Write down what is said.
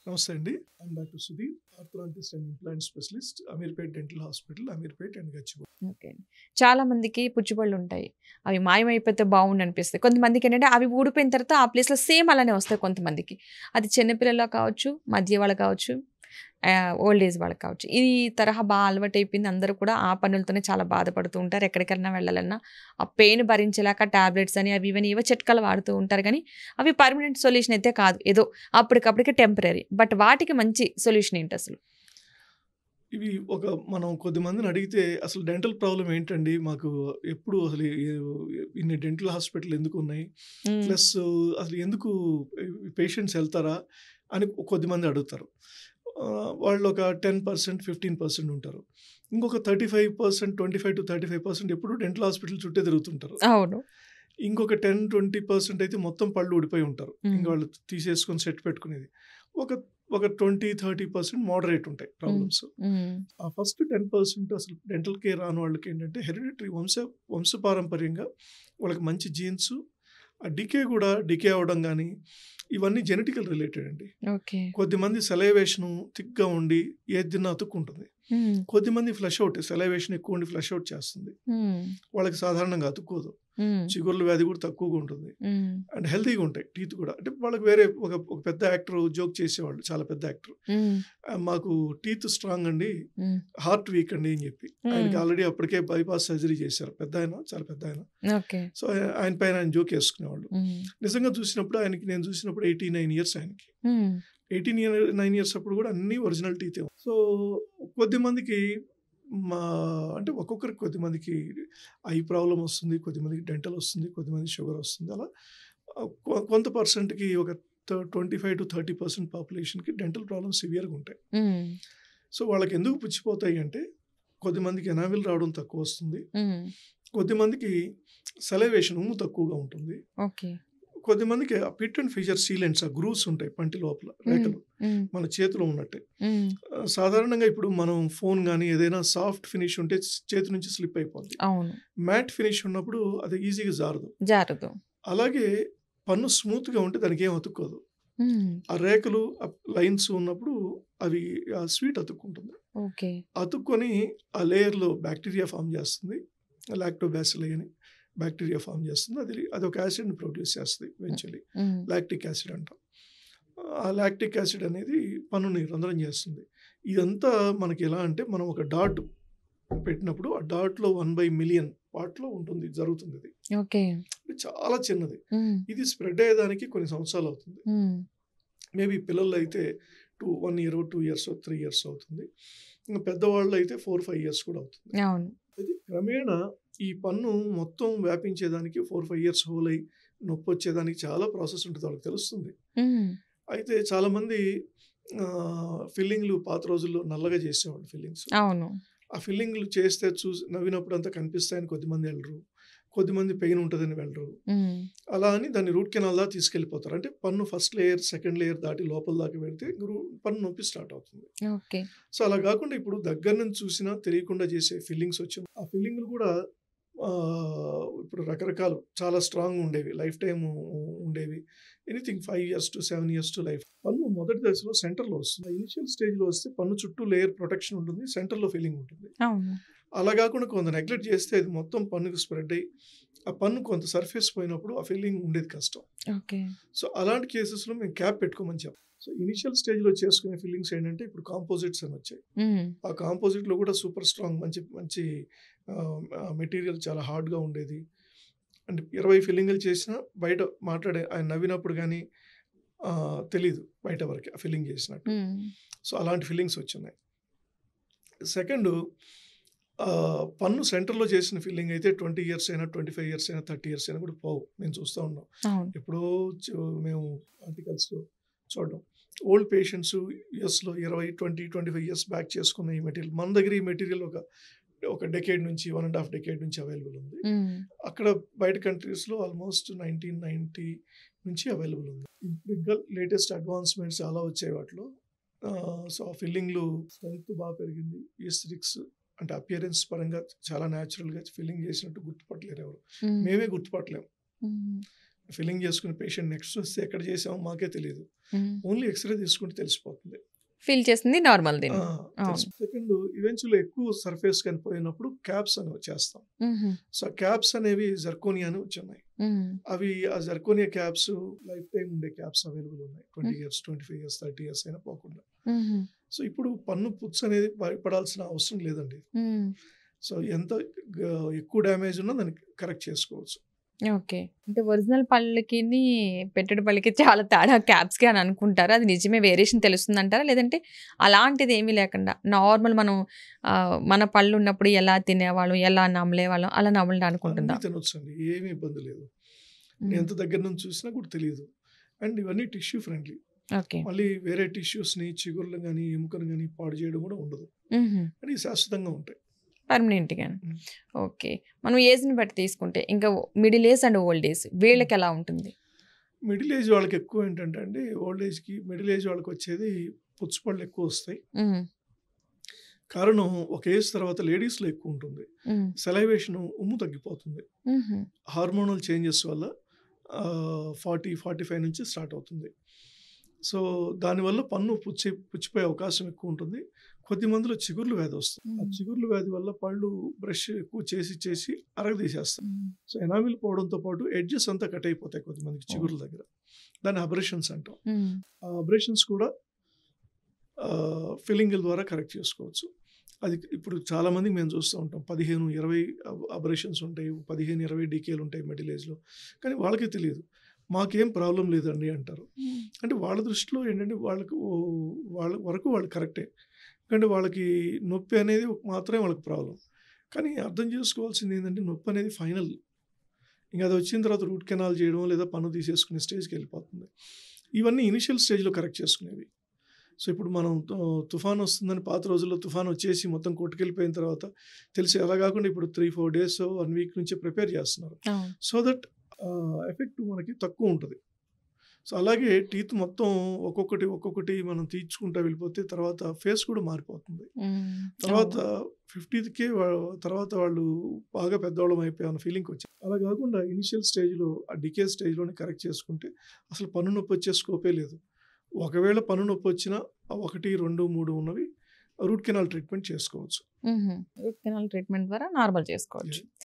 నమస్తే అండి. I'm doctor Sudheer, orthodontist and implant specialist, Ameerpet dental hospital, Ameerpet and Gachibowli. Okay. చాలా మందికి పుచ్చిపళ్ళు ఉంటాయి. అవి మాయమైపోతే బాగుండు అనిపిస్తాయి. కొంతమందికి ఏంటంటే అవి ఊడిపోయిన తర్వాత ఆ ప్లేస్‌లో సేమ్ అలానే వస్తాయి కొంతమందికి. అది చిన్న పిల్లలకు కావచ్చు, మధ్య వాళ్ళకి కావచ్చు, ఓల్డ్ ఏజ్ వాళ్ళకి కావచ్చు. ఈ తరహా అలవాటైపోయింది. అందరూ కూడా ఆ పనులతోనే చాలా బాధపడుతూ ఉంటారు. ఎక్కడికైనా వెళ్ళాలన్నా ఆ పెయిన్ భరించలేక టాబ్లెట్స్ అని అవి ఇవని ఏవో చిట్కాలు వాడుతూ ఉంటారు కానీ అవి పర్మనెంట్ సొల్యూషన్ అయితే కాదు. ఏదో అప్పటికప్పటికే టెంపరరీ. బట్ వాటికి మంచి సొల్యూషన్ ఏంటి అసలు? ఇవి మనం కొద్దిమందిని అడిగితే అసలు డెంటల్ ప్రాబ్లమ్ ఏంటండి? మాకు ఎప్పుడు అసలు ఇన్ని డెంటల్ హాస్పిటల్ ఎందుకున్నాయి? హ్మ్. ప్లస్ అసలు ఎందుకు పేషెంట్స్ ఎళ్తారా? అని కొద్దిమంది అడుగుతారు. వాళ్ళు ఒక 10%, 15% ఉంటారు. ఇంకొక 35%, 25-35% ఎప్పుడు డెంటల్ హాస్పిటల్ చుట్టే తిరుగుతుంటారు. అవును. ఇంకొక 10-20% అయితే మొత్తం పళ్ళు ఊడిపోయి ఉంటారు. ఇంక హ్మ్. వాళ్ళు తీసేసుకొని సెట్ పెట్టుకునేది. ఒక ఒక 20-30% మోడరేట్ ఉంటాయి హ్మ్. ప్రాబ్లమ్స్. హ్మ్. ఆ ఫస్ట్ 10% అసలు డెంటల్ కేర్ రాని వాళ్ళకేంటంటే హెరిడిటరీ వంశపారంపర్యంగా వాళ్ళకి మంచి జీన్స్, ఆ డికే అవ్వడం గానీ, ఇవన్నీ జెనెటికల్ రిలేటెడ్ అండి. ఓకే. కొద్దిమంది సెలైవేషను థిక్‌గా ఉండి ఏది తిన్నా అతుక్కుంటుంది. హ్మ్. కొద్దిమంది ఫ్లష్ ఔట్ సెలైవేషన్ ఎక్కువ ఉండి ఫ్లష్ ఔట్ చేస్తుంది. హ్మ్. వాళ్ళకి సాధారణంగా అతుక్కోదు. హ్మ్. చిగుర్ల వ్యాధి కూడా తక్కువగా ఉంటుంది. హ్మ్. అండ్ హెల్తీగా ఉంటాయి టీత్ కూడా. అంటే వాళ్ళకి వేరే ఒక పెద్ద యాక్టర్ జోక్ చేసేవాళ్ళు. చాలా పెద్ద యాక్టర్. హ్మ్. మాకు టీత్ స్ట్రాంగ్ అండి. హ్మ్. హార్ట్ వీక్ అండి అని చెప్పి. ఆయనకి హ్మ్. ఆల్రెడీ అప్పటికే బైపాస్ సర్జరీ చేశారు. చాలా పెద్దాయన. ఓకే. సో, ఆయన పైన ఆయన జోక్ ఏసుకునేవాళ్ళు. హ్మ్. నిజంగా చూసినప్పుడు నేను చూసినప్పుడు 89 ఇయర్స్ ఆయనకి. హ్మ్. 9 ఇయర్స్ అప్పుడు కూడా అన్నీ ఒరిజినల్ టీతే. సో, కొద్దిమందికి మా అంటే ఒక్కొక్కరికి కొద్దిమందికి ఐ ప్రాబ్లమ్ వస్తుంది. కొద్దిమందికి డెంటల్ వస్తుంది. కొద్దిమందికి షుగర్ వస్తుంది. అలా కొంత పర్సెంట్‌కి ఒక 25-30% పాపులేషన్‌కి డెంటల్ ప్రాబ్లమ్స్ సివియర్‌గా ఉంటాయి. హ్మ్. సో, వాళ్ళకి ఎందుకు పుచ్చిపోతాయి అంటే కొద్దిమందికి ఎనావిల్ రావడం తక్కువ వస్తుంది. హ్మ్. కొద్దిమందికి సెలైవేషన్ ఉమ్ము తక్కువగా ఉంటుంది. ఓకే. కొద్దిమందికి ఆ పిట్ అండ్ ఫిషర్ సీలెంట్స్ ఆ గ్రూవ్స్ ఉంటాయి పంటి లోపల హ్మ్. రేఖలు. హ్మ్. మన చేతిలో ఉన్నట్టే. హ్మ్. సాధారణంగా ఇప్పుడు మనం ఫోన్ గానీ ఏదైనా సాఫ్ట్ ఫినిష్ ఉంటే చేతి నుంచి స్లిప్ అయిపోద్ది. అవును. మ్యాట్ ఫినిష్ ఉన్నప్పుడు అది ఈజీగా జారదు. జారదు. అలాగే పన్ను స్మూత్‌గా ఉంటే దానికేం అతుక్కోదు. హ్మ్. ఆ రేఖలు లైన్స్ ఉన్నప్పుడు అవి ఆ స్వీట్ అతుక్కుంటుంది. ఓకే. అతుక్కొని ఆ లేయర్‌లో బాక్టీరియా ఫార్మ్ చేస్తుంది. లాక్టోబాసిల్లై అని బాక్టీరియా ఫార్మ్ చేస్తుంది. అదొక యాసిడ్‌ని ప్రొడ్యూస్ చేస్తది హ్మ్. ఈవెన్చువల్లీ. హ్మ్. లాక్టిక్ యాసిడ్ అంటాం. ఆ లాక్టిక్ యాసిడ్ అనేది పన్నుని రంధ్రం చేస్తుంది. ఇదంతా మనకి ఎలా అంటే మనం ఒక డాట్ పెట్టినప్పుడు ఆ డాట్‌లో 1/100000 పార్ట్‌లో ఉంటుంది. జరుగుతుందిది. ఓకే. ఇది చాలా చిన్నది. హ్మ్. ఇది స్ప్రెడ్ అయ్యేదానికి కొన్ని సంవత్సరాలు అవుతుంది. హ్మ్. మేబీ పిల్లల్లో అయితే 1 ఇయరో, 2 ఇయర్సో, 3 ఇయర్స్ అవుతుంది. ఇంక పెద్దవాళ్ళు అయితే 4, 5 ఇయర్స్ కూడా అవుతుంది. అవును. అది క్రమేణా ఈ పన్ను మొత్తం వ్యాపించేదానికి 4, 5 ఇయర్స్ హోల్ అయ్యి నొప్పొచ్చేదానికి చాలా ప్రాసెస్ ఉంటుంది. వాళ్ళకి తెలుస్తుంది. హ్మ్. అయితే చాలామంది ఫిల్లింగ్‌లు పాత రోజుల్లో నల్లగా చేసేవాళ్ళు ఫిల్లింగ్స్. అవును. ఆ ఫిల్లింగ్‌లు చేస్తే నవ్వినప్పుడంతా కనిపిస్తాయని కొద్దిమంది ఎళ్ళరు. కొద్దిమంది పెయిన్ ఉంటదని వెళ్ళరు. హ్మ్. అలా అని దాన్ని రూట్ కెనాల్ దాకా తీసుకెళ్ళిపోతారు. అంటే పన్ను ఫస్ట్ లేయర్, సెకండ్ లేయర్ దాటి లోపల దాకా వెళ్తే పన్ను నొప్పి స్టార్ట్ అవుతుంది. ఓకే. సో, అలా గాకుండా ఇప్పుడు దగ్గర నుంచి చూసినా తెలియకుండా చేసే ఫిల్లింగ్స్ వచ్చాయి. ఆ ఫిల్లింగ్‌లు కూడా ఇప్పుడు రకరకాలు చాలా స్ట్రాంగ్ ఉండేవి. లైఫ్ టైమ్ ఉండేవి. Anything 5 years to 7 years to life. పన్ను మొదటి దశలో సెంటర్‌లో వస్తుంది. ఇనిషియల్ స్టేజ్‌లో వస్తే పన్ను చుట్టూ లేయర్ ప్రొటెక్షన్ ఉంటుంది. సెంటర్‌లో ఫిల్లింగ్ ఉంటుంది. అవును. అలా గాకుండా కొంత నెగ్లెక్ట్ చేస్తే అది మొత్తం పన్నుకి స్ప్రెడ్ అయ్యి, ఆ పన్ను కొంత సర్ఫేస్ పోయినప్పుడు ఆ ఫిల్లింగ్ ఉండేది కష్టం. ఓకే. సో, అలాంటి కేసెస్‌లో మేము క్యాప్ పెట్టుకోమని చెప్తాం. సో, ఇనిషియల్ స్టేజ్‌లో చేసుకునే ఫిల్లింగ్స్ ఏంటంటే ఇప్పుడు కాంపోజిట్స్ అని వచ్చాయి. హ్మ్. ఆ కాంపోజిట్‌లో కూడా సూపర్ స్ట్రాంగ్ మంచి మంచి మెటీరియల్ చాలా హార్డ్‌గా ఉండేది. అంటే 20 ఫిల్లింగులు చేసినా బయట ఆయన నవ్వినప్పుడు గానీ తెలీదు బయట వరకి ఆ ఫిల్లింగ్ చేసినట్టు. హ్మ్. సో, అలాంటి ఫిల్లింగ్స్ వచ్చున్నాయి. సెకండు పన్ను సెంటర్‌లో చేసిన ఫిల్లింగ్ అయితే 20 ఇయర్స్ అయినా, 25 ఇయర్స్ అయినా, 30 ఇయర్స్ అయినా కూడా పోవు. మేము చూస్తా ఉన్నాం. అవును. ఎప్పుడో మేము ఆర్టికల్స్‌లో చూడడం. ఓల్డ్ పేషెంట్స్ యూఎస్‌లో 20, 20, 25 ఇయర్స్ బ్యాక్ చేసుకున్న ఈ మెటీరియల్. మన దగ్గర ఈ మెటీరియల్ ఒక డెకేడ్ నుంచి 1 ½ డెకేడ్ నుంచి అవైలబుల్ ఉంది. హ్మ్. అక్కడ బయట కంట్రీస్‌లో ఆల్మోస్ట్ 1990 నుంచి అవైలబుల్ ఉంది. ఇప్పుడు ఇంకా లేటెస్ట్ అడ్వాన్స్‌మెంట్స్ చాలా వచ్చాయి వాటిలో. సో, ఆ ఫిల్లింగ్‌లు స్ట్రెంగ్త్ బాగా పెరిగింది. ఈస్థెటిక్స్ అంటే అపియరెన్స్ పరంగా చాలా న్యాచురల్‌గా ఫిల్లింగ్ చేసినట్టు గుర్తుపట్టలేరు ఎవరు. హ్మ్. మేమే గుర్తుపట్టలేము. హ్మ్. ఫిల్లింగ్ చేసుకుని పేషెంట్ నెక్స్ట్ వస్తే ఎక్కడ చేసామో మాకే తెలియదు. హ్మ్. ఓన్లీ ఎక్స్‌రే తీసుకుంటే తెలిసిపోతుంది. ఫీల్ చేసింది నార్మల్ దీన్ని. అవును. సెకండ్ ఈవెన్చువల్లీ ఎక్కువ సర్ఫేస్ కనిపోయినప్పుడు క్యాప్స్ అని చేస్తాం. హుహు. సో క్యాప్స్ అనేవి జర్కోనియా అని వచ్చున్నాయి. హ్మ్. అవి ఆ జర్కోనియా క్యాప్స్ లైఫ్ టైం ఉండే క్యాప్స్ అవైలబుల్ ఉన్నాయి. 20 హ్మ్. ఇయర్స్, 25 ఇయర్స్, 30 ఇయర్స్ అయినా పోకుండా. హుహు. సో ఇప్పుడు పన్ను పుచ్చు అనేది భయపడాల్సిన అవసరం లేదండి. హ్మ్. సో ఎంత ఎక్కువ డ్యామేజ్ ఉన్నా దాన్ని కరెక్ట్ చేసుకోవచ్చు. ఓకే. అంటే ఒరిజినల్ పళ్ళకిని పెట్టెడు పళ్ళకి చాలా తేడా క్యాప్స్‌కి అని అనుకుంటారా? అది నిజమే వేరియేషన్ తెలుస్తుందంటారా? లేదంటే అలాంటిది ఏమీ లేకుండా నార్మల్ మనం మన పళ్ళు ఉన్నప్పుడు ఎలా తినేవాళ్ళం, ఎలా నమిలేవాళ్ళం అలా నమలడానికి అన్నీ ఉంటుందా? తినొచ్చండి. ఏమి ఇబ్బంది లేదు. హ్మ్. ఎంత దగ్గర నుంచి చూసినా కూడా తెలీదు. అండ్ ఇవన్నీ టిష్యూ ఫ్రెండ్లీ. ఓకే. మళ్ళీ వేరే టిష్యూస్‌ని, చిగుర్లు గాని, ఎముకను గాని పాడు చేయడం కూడా ఉండదు. హుహు. కానీ శాశ్వతంగా ఉంటాయి. పర్మనెంట్‌గానే. హ్మ్. ఓకే. మనం ఏజ్‌ని బట్టి తీసుకుంటే ఇంకా middle age and old age వీళ్ళకి ఎలా ఉంటుంది? మిడిల్ ఏజ్ వాళ్ళకి ఎక్కువ ఏంటంటే అండి, ఓల్డ్ ఏజ్‌కి మిడిల్ ఏజ్ వాళ్ళకొచ్చేది పుచ్చుపళ్ళు ఎక్కువొస్తాయి. హ్మ్. కారణం ఒక ఏజ్ తర్వాత లేడీస్‌లో ఎక్కువుంటుంది. హ్మ్. సెలైవేషన్ ఉమ్ము తగ్గిపోతుంది. హుహు. హార్మోనల్ చేంజెస్ వల్ల 40, 45 నుంచి స్టార్ట్ అవుతుంది. సో, దానివల్ల పన్ను పుచ్చిపోయే అవకాశం ఎక్కువుంటుంది. కొద్దిమందిలో చిగుర్లు వ్యాధి వస్తుంది. ఆ హ్మ్. చిగుర్లు వ్యాధి వల్ల పళ్ళు బ్రష్ ఎక్కువ చేసి అరగదీసేస్తాం. హ్మ్. సో, ఎనామిల్ పోవడంతో పాటు ఎడ్జెస్ అంతా కట్ అయిపోతాయి కొంతమందికి ఓహ్! చిగుర్ల దగ్గర. దాన్ని అబ్రేషన్స్ అంటాం. హ్మ్. ఆ అబ్రేషన్స్ కూడా ఫిల్లింగుల ద్వారా కరెక్ట్ చేసుకోవచ్చు. అది ఇప్పుడు చాలామందికి మేము చూస్తూ ఉంటాం. 15, 20 అబ్రేషన్స్ ఉంటాయి. 15, 20 డీకేలు ఉంటాయి మిడిల్ ఏజ్‌లో. కానీ వాళ్ళకే తెలీదు. మాకేం ప్రాబ్లమ్ లేదండి అంటారు. హ్మ్. అంటే వాళ్ళ దృష్టిలో ఏంటంటే వాళ్ళకి వాళ్ళ వరకు వాళ్ళు కరెక్టే. ఎందుకంటే వాళ్ళకి నొప్పి అనేది మాత్రమే వాళ్ళకి ప్రాబ్లమ్. కానీ అర్థం చేసుకోవాల్సింది ఏంటంటే నొప్పి అనేది ఫైనల్. ఇంక అది వచ్చిన తర్వాత రూట్ కెనాల్ చేయడం లేదా పన్ను తీసేసుకునే స్టేజ్‌కి వెళ్ళిపోతుంది. ఇవన్నీ ఇనిషియల్ స్టేజ్‌లో కరెక్ట్ చేసుకునేవి. సో, ఇప్పుడు మనం తుఫాన్ వస్తుందని పాత రోజుల్లో తుఫాన్ వచ్చేసి మొత్తం కొట్టుకెళ్ళిపోయిన తర్వాత తెలిసి అలా కాకుండా ఇప్పుడు 3, 4 డేస్, 1 వీక్ నుంచే ప్రిపేర్ చేస్తున్నారు. అవును. సో దట్ ఎఫెక్ట్ మనకి తక్కువ ఉంటది. సో, అలాగే టీత్ మొత్తం ఒక్కొక్కటి మనం తీర్చుకుంటా వెళ్ళిపోతే తర్వాత ఫేస్ కూడా మారిపోతుంది. హ్మ్. తర్వాత అవును. 50కే తర్వాత వాళ్ళు బాగా పెద్దవాళ్ళం అయిపోయామన్న ఫీలింగ్‌కొచ్చారు. అలా కాకుండా ఇనిషియల్ స్టేజ్‌లో ఆ డికే స్టేజ్‌లోనే కరెక్ట్ చేసుకుంటే అసలు పన్ను నొప్పి వచ్చే స్కోపే లేదు. ఒకవేళ పన్ను నొప్పి వచ్చినా 1, 2, 3 ఉన్నవి రూట్ కెనాల్ ట్రీట్మెంట్ చేసుకోవచ్చు. హుహు. రూట్ కెనాల్ ట్రీట్మెంట్ ద్వారా నార్మల్ చేసుకోవచ్చు. యాహ్!